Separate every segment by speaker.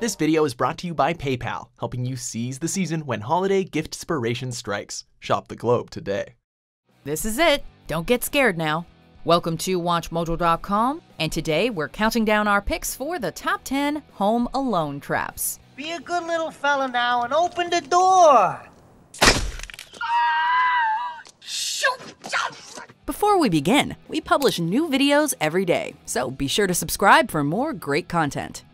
Speaker 1: This video is brought to you by PayPal, helping you seize the season when holiday gift-spiration strikes. Shop the globe today.
Speaker 2: This is it. Don't get scared now. Welcome to WatchMojo.com, and today we're counting down our picks for the top 10 Home Alone traps.
Speaker 3: Be a good little fella now and open the door.
Speaker 2: Before we begin, we publish new videos every day, so be sure to subscribe for more great content.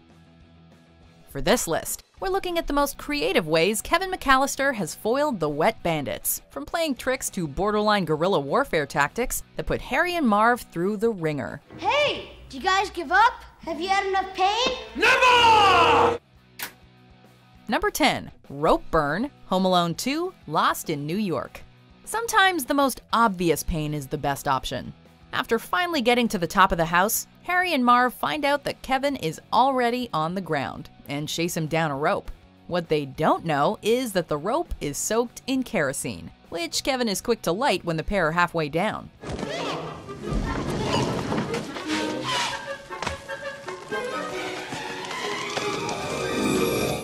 Speaker 2: For this list, we're looking at the most creative ways Kevin McAllister has foiled the wet bandits, from playing tricks to borderline guerrilla warfare tactics that put Harry and Marv through the ringer.
Speaker 4: Hey, do you guys give up? Have you had enough pain?
Speaker 3: Never!
Speaker 2: Number 10. Rope Burn, Home Alone 2, Lost in New York. Sometimes the most obvious pain is the best option. After finally getting to the top of the house, Harry and Marv find out that Kevin is already on the ground and chase him down a rope. What they don't know is that the rope is soaked in kerosene, which Kevin is quick to light when the pair are halfway down.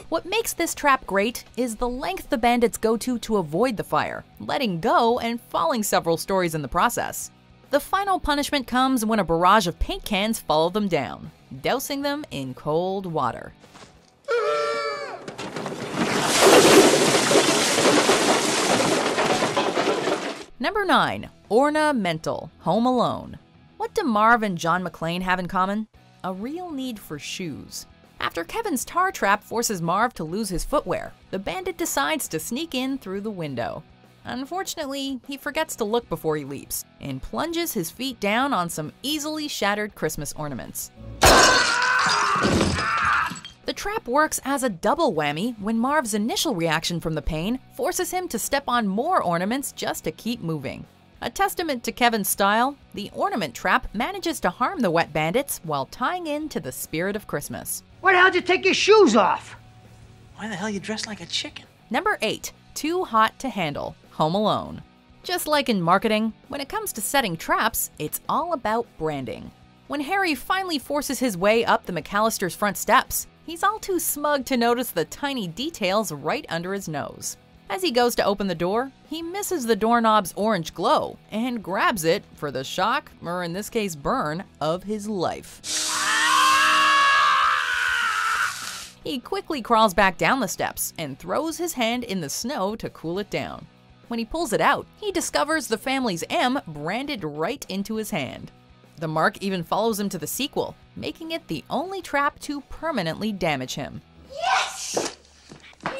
Speaker 2: What makes this trap great is the length the bandits go to avoid the fire, letting go and falling several stories in the process. The final punishment comes when a barrage of paint cans follow them down, dousing them in cold water. Number 9. Ornamental, Home Alone. What do Marv and John McClane have in common? A real need for shoes. After Kevin's tar trap forces Marv to lose his footwear, the bandit decides to sneak in through the window. Unfortunately, he forgets to look before he leaps, and plunges his feet down on some easily shattered Christmas ornaments. The trap works as a double whammy when Marv's initial reaction from the pain forces him to step on more ornaments just to keep moving. A testament to Kevin's style, the ornament trap manages to harm the wet bandits while tying in to the spirit of Christmas.
Speaker 3: Why the hell did you take your shoes off?
Speaker 5: Why the hell you dressed like a chicken?
Speaker 2: Number 8. Too Hot to Handle, Home Alone. Just like in marketing, when it comes to setting traps, it's all about branding. When Harry finally forces his way up the McAllisters' front steps, he's all too smug to notice the tiny details right under his nose. As he goes to open the door, he misses the doorknob's orange glow and grabs it for the shock, or in this case burn, of his life. He quickly crawls back down the steps and throws his hand in the snow to cool it down. When he pulls it out, he discovers the family's M branded right into his hand. The mark even follows him to the sequel, making it the only trap to permanently damage him.
Speaker 4: Yes!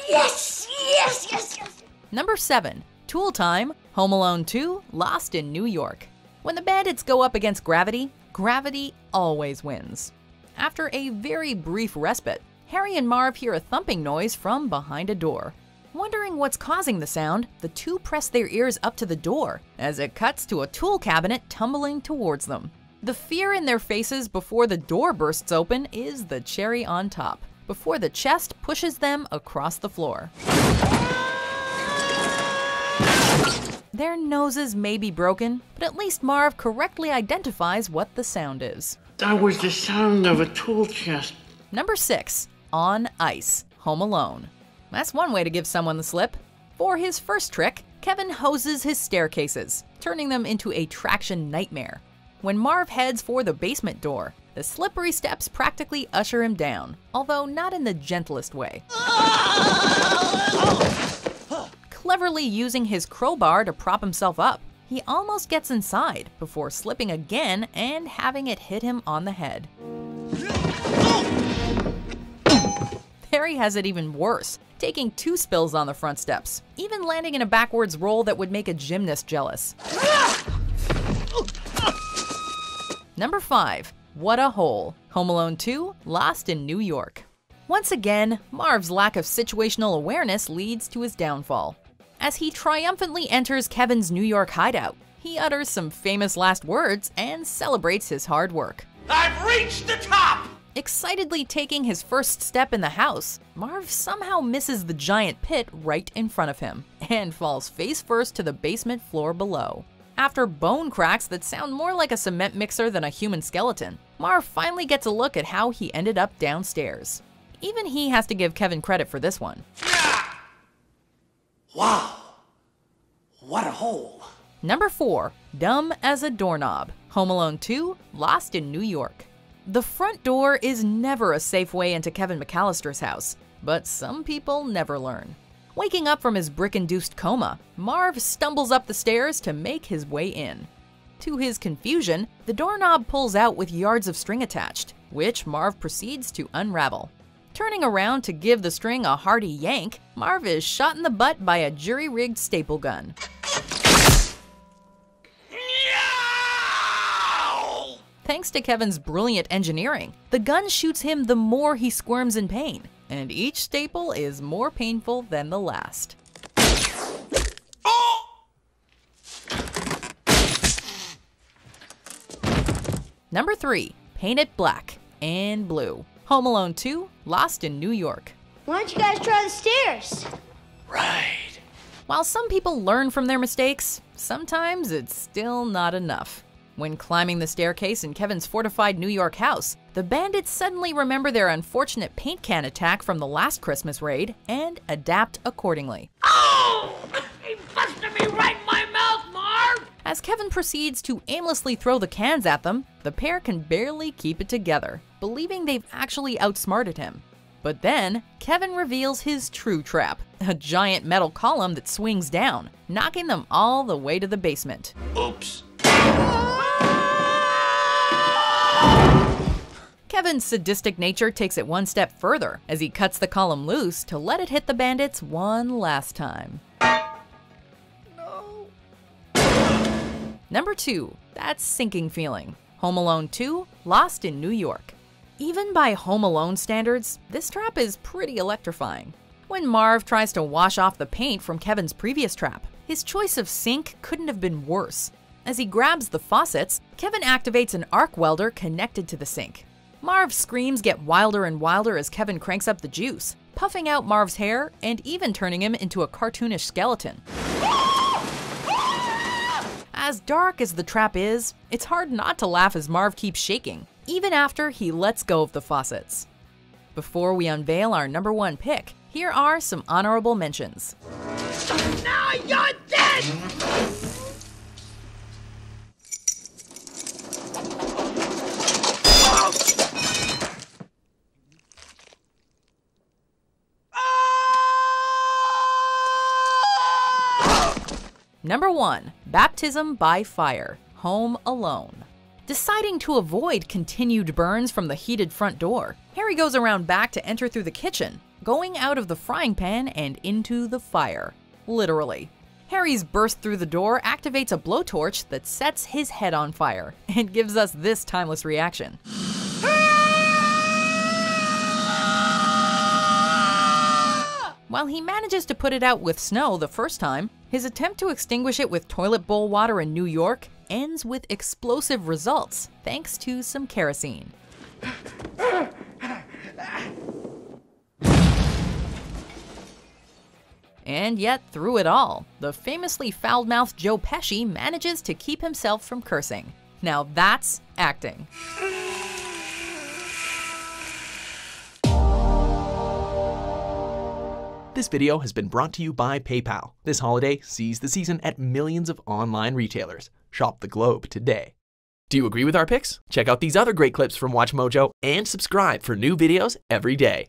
Speaker 4: Yes! Yes! Yes! Yes!
Speaker 2: Number 7. Tool Time, Home Alone 2, Lost in New York. When the bandits go up against gravity, gravity always wins. After a very brief respite, Harry and Marv hear a thumping noise from behind a door. Wondering what's causing the sound, the two press their ears up to the door as it cuts to a tool cabinet tumbling towards them. The fear in their faces before the door bursts open is the cherry on top, before the chest pushes them across the floor. Their noses may be broken, but at least Marv correctly identifies what the sound is.
Speaker 5: That was the sound of a tool chest.
Speaker 2: Number 6. On Ice, Home Alone. That's one way to give someone the slip. For his first trick, Kevin hoses his staircases, turning them into a traction nightmare. When Marv heads for the basement door, the slippery steps practically usher him down, although not in the gentlest way. Cleverly using his crowbar to prop himself up, he almost gets inside before slipping again and having it hit him on the head. Harry has it even worse, taking 2 spills on the front steps, even landing in a backwards roll that would make a gymnast jealous. Number 5. What a Hole, Home Alone 2, Lost in New York. Once again, Marv's lack of situational awareness leads to his downfall. As he triumphantly enters Kevin's New York hideout, he utters some famous last words and celebrates his hard work.
Speaker 3: I've reached the top!
Speaker 2: Excitedly taking his first step in the house, Marv somehow misses the giant pit right in front of him and falls face first to the basement floor below. After bone cracks that sound more like a cement mixer than a human skeleton, Marv finally gets a look at how he ended up downstairs. Even he has to give Kevin credit for this one.
Speaker 5: Wow. What a hole.
Speaker 2: Number 4. Dumb as a Doorknob. Home Alone 2, Lost in New York. The front door is never a safe way into Kevin McAllister's house, but some people never learn. Waking up from his brick-induced coma, Marv stumbles up the stairs to make his way in. To his confusion, the doorknob pulls out with yards of string attached, which Marv proceeds to unravel. Turning around to give the string a hearty yank, Marv is shot in the butt by a jury-rigged staple gun. Thanks to Kevin's brilliant engineering, the gun shoots him the more he squirms in pain, and each staple is more painful than the last. Number 3. Paint it black and blue. Home Alone 2, Lost in New York.
Speaker 4: Why don't you guys try the stairs?
Speaker 5: Right.
Speaker 2: While some people learn from their mistakes, sometimes it's still not enough. When climbing the staircase in Kevin's fortified New York house, the bandits suddenly remember their unfortunate paint can attack from the last Christmas raid and adapt accordingly.
Speaker 5: Oh! He busted me right in my mouth, Marv!
Speaker 2: As Kevin proceeds to aimlessly throw the cans at them, the pair can barely keep it together, believing they've actually outsmarted him. But then, Kevin reveals his true trap, a giant metal column that swings down, knocking them all the way to the basement.
Speaker 5: Oops.
Speaker 2: Kevin's sadistic nature takes it one step further as he cuts the column loose to let it hit the bandits one last time. No. Number 2. That sinking feeling. Home Alone 2, Lost in New York. Even by Home Alone standards, this trap is pretty electrifying. When Marv tries to wash off the paint from Kevin's previous trap, his choice of sink couldn't have been worse. As he grabs the faucets, Kevin activates an arc welder connected to the sink. Marv's screams get wilder and wilder as Kevin cranks up the juice, puffing out Marv's hair and even turning him into a cartoonish skeleton. As dark as the trap is, it's hard not to laugh as Marv keeps shaking, even after he lets go of the faucets. Before we unveil our number 1 pick, here are some honorable mentions.
Speaker 5: Now you're dead!
Speaker 2: Number 1. Baptism by Fire. Home Alone. Deciding to avoid continued burns from the heated front door, Harry goes around back to enter through the kitchen, going out of the frying pan and into the fire. Literally. Harry's burst through the door activates a blowtorch that sets his head on fire and gives us this timeless reaction. While he manages to put it out with snow the first time, his attempt to extinguish it with toilet bowl water in New York ends with explosive results thanks to some kerosene. And yet, through it all, the famously foul-mouthed Joe Pesci manages to keep himself from cursing. Now that's acting.
Speaker 1: This video has been brought to you by PayPal. This holiday, seize the season at millions of online retailers. Shop the globe today. Do you agree with our picks? Check out these other great clips from WatchMojo and subscribe for new videos every day.